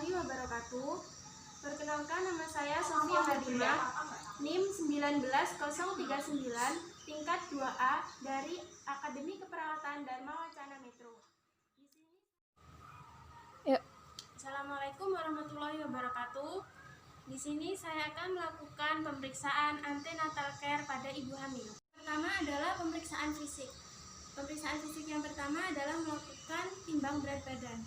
warahmatullahi wabarakatuh. Perkenalkan, nama saya Sofia Hadimah, NIM 19039, tingkat 2A dari Akademi Keperawatan Dharma Wacana Metro. Assalamualaikum warahmatullahi wabarakatuh. Di sini saya akan melakukan pemeriksaan antenatal care pada ibu hamil. Pertama adalah pemeriksaan fisik. Pemeriksaan fisik yang pertama adalah melakukan timbang berat badan.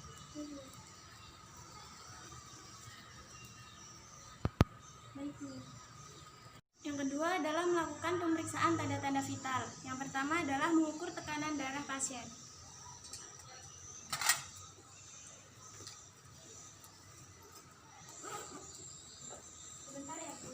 Yang kedua adalah melakukan pemeriksaan tanda-tanda vital. Yang pertama adalah mengukur tekanan darah pasien. Sebentar ya, Bu.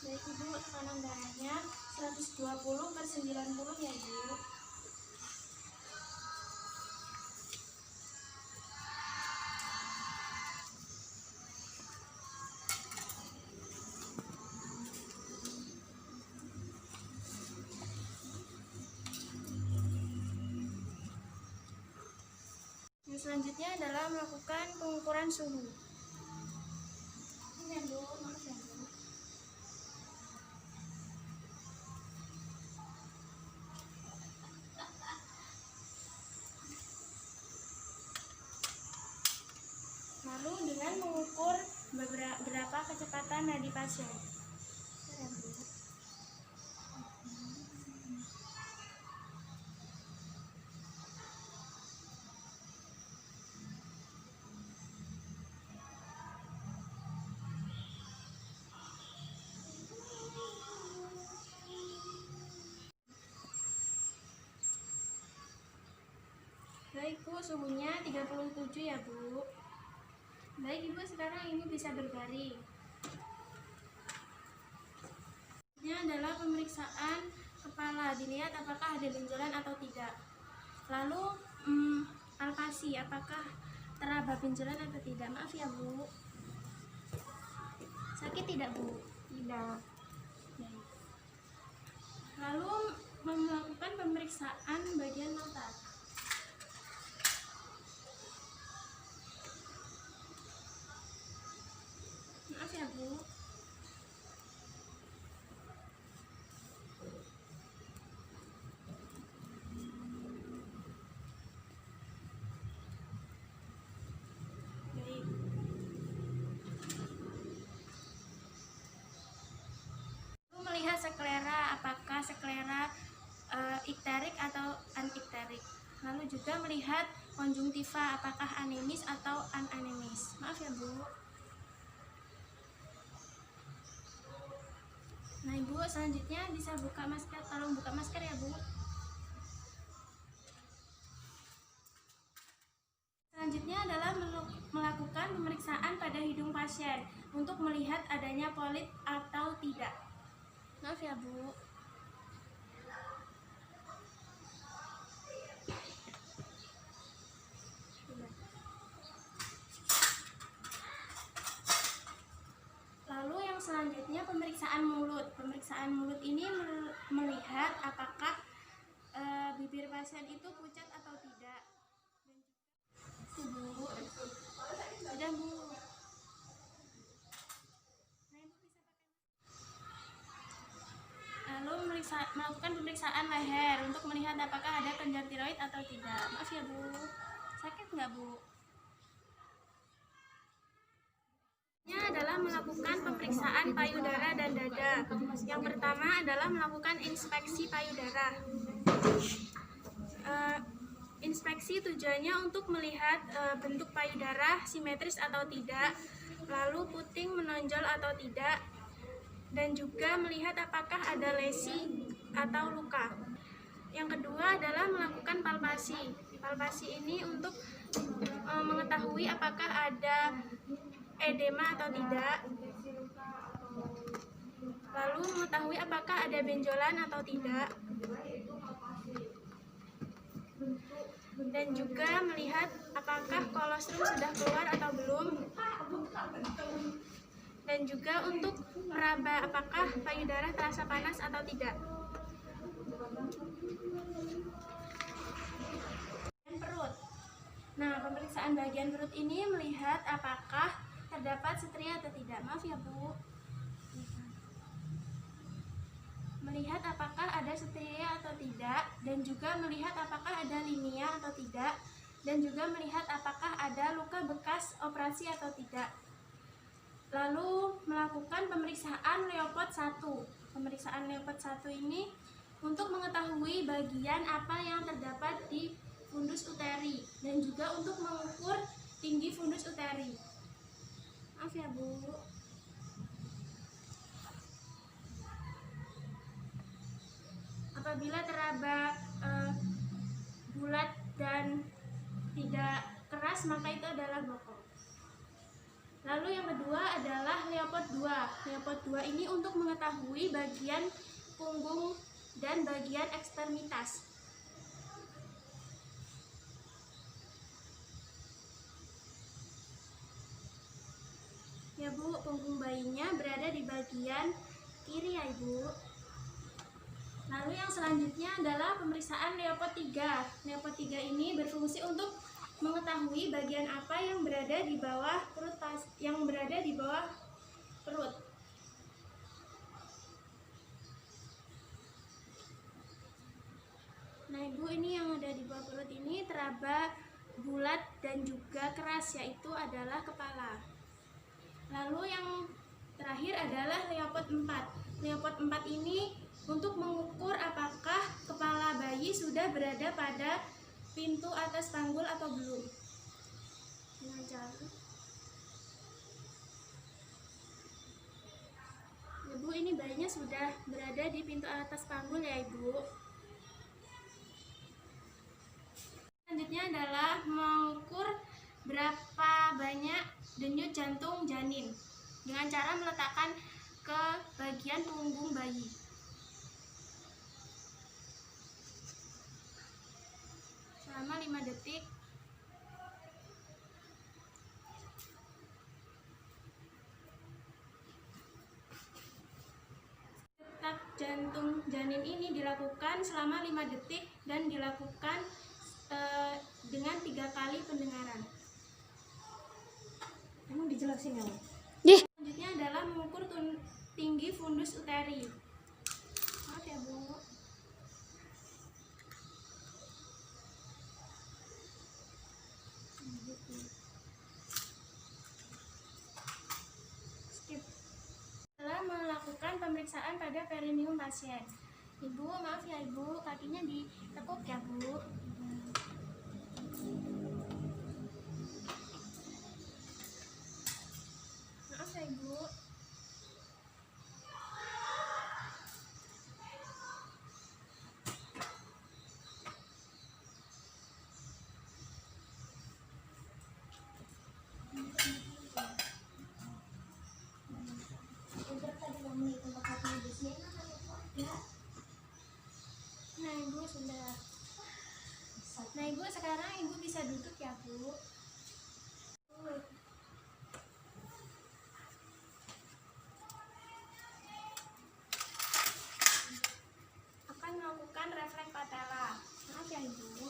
Baik Ibu, tekanan darahnya 120/90 ya Ibu. Yang selanjutnya adalah melakukan pengukuran suhu. Ini ya Bu, maaf ya Bu. Lalu dengan mengukur berapa kecepatan nadi pasien. Baik Bu, suhunya 37 ya Bu. Baik Ibu, sekarang ini bisa berbaring. Ini adalah pemeriksaan kepala, dilihat apakah ada benjolan atau tidak. Lalu palpasi, apakah teraba benjolan atau tidak. Maaf ya Bu. Sakit tidak Bu? Tidak. Baik. Lalu melakukan pemeriksaan bagian mata. Maaf ya Bu. Baik. Lalu melihat sklera, apakah sklera ikterik atau anikterik. Lalu juga melihat konjungtiva, apakah anemis atau ananemis. Maaf ya Bu. Nah Ibu, selanjutnya bisa buka masker, tolong buka masker ya Bu. Selanjutnya adalah melakukan pemeriksaan pada hidung pasien untuk melihat adanya polip atau tidak. Maaf ya Bu. Lalu yang selanjutnya pemeriksaan mulut. Pemeriksaan mulut ini melihat apakah bibir pasien itu pucat atau tidak. Bu, sudah Bu. Nah, Ibu bisa pakai. melakukan pemeriksaan leher untuk melihat apakah ada kelenjar tiroid atau tidak. Maaf ya Bu, sakit nggak Bu? Ini adalah melakukan pemeriksaan payudara dan dada. Yang pertama adalah melakukan inspeksi payudara. Inspeksi tujuannya untuk melihat bentuk payudara simetris atau tidak, lalu puting menonjol atau tidak, dan juga melihat apakah ada lesi atau luka. Yang kedua adalah melakukan palpasi. Palpasi ini untuk mengetahui apakah ada edema atau tidak, lalu mengetahui apakah ada benjolan atau tidak, dan juga melihat apakah kolostrum sudah keluar atau belum, dan juga untuk meraba apakah payudara terasa panas atau tidak. Perut. Nah, pemeriksaan bagian perut ini melihat apakah terdapat stria atau tidak. Maaf ya Bu. Melihat apakah ada stria atau tidak, dan juga melihat apakah ada linia atau tidak, dan juga melihat apakah ada luka bekas operasi atau tidak. Lalu melakukan pemeriksaan Leopard 1. Pemeriksaan Leopard 1 ini untuk mengetahui bagian apa yang terdapat di fundus uteri, dan juga untuk mengukur tinggi fundus uteri. Maaf ya Bu. Apabila teraba bulat dan tidak keras, maka itu adalah bokong. Lalu yang kedua adalah Leopard 2. Leopard 2 ini untuk mengetahui bagian punggung dan bagian ekstremitas. Ya Bu, punggung bayinya berada di bagian kiri ya Ibu. Lalu yang selanjutnya adalah pemeriksaan Leopard 3. Leopard 3 ini berfungsi untuk mengetahui bagian apa yang berada di bawah perut, Nah Ibu, ini yang ada di bawah perut ini teraba bulat dan juga keras, yaitu adalah kepala. Lalu yang terakhir adalah Leopard 4. Leopard 4 ini untuk mengukur apakah kepala bayi sudah berada pada pintu atas panggul atau belum. Dengan cara Ibu, ini bayinya sudah berada di pintu atas panggul ya Ibu. Selanjutnya adalah mengukur berapa banyak denyut jantung janin dengan cara meletakkan ke bagian punggung bayi. Selama 5 detik. Detak jantung janin ini dilakukan selama 5 detik dan dilakukan dengan 3 kali pendengaran. Emang dijelasin ya? Selanjutnya adalah mengukur tinggi fundus uteri. Maaf ya Bu. Skip. Setelah melakukan pemeriksaan pada perineum pasien. Ibu, maaf ya Ibu, kakinya ditekuk ya Bu. Maaf ya Ibu. Nah Ibu sudah. Nah Ibu, sekarang Ibu bisa duduk ya Bu. Akan melakukan refleks patella. Maaf ya Ibu.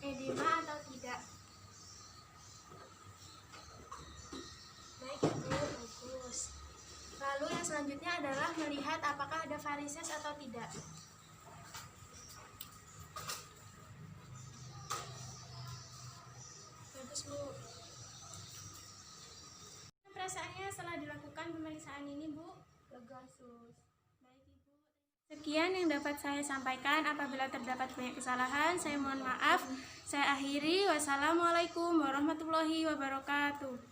edema atau tidak? Baik Ibu, bagus. Lalu yang selanjutnya adalah melihat apakah ada varises atau tidak. Bagus Bu. Perasaannya setelah dilakukan pemeriksaan ini Bu? Lega Sus. Baik Ibu. Sekian yang dapat saya sampaikan. Apabila terdapat banyak kesalahan, saya mohon maaf. Saya akhiri. Wassalamualaikum warahmatullahi wabarakatuh.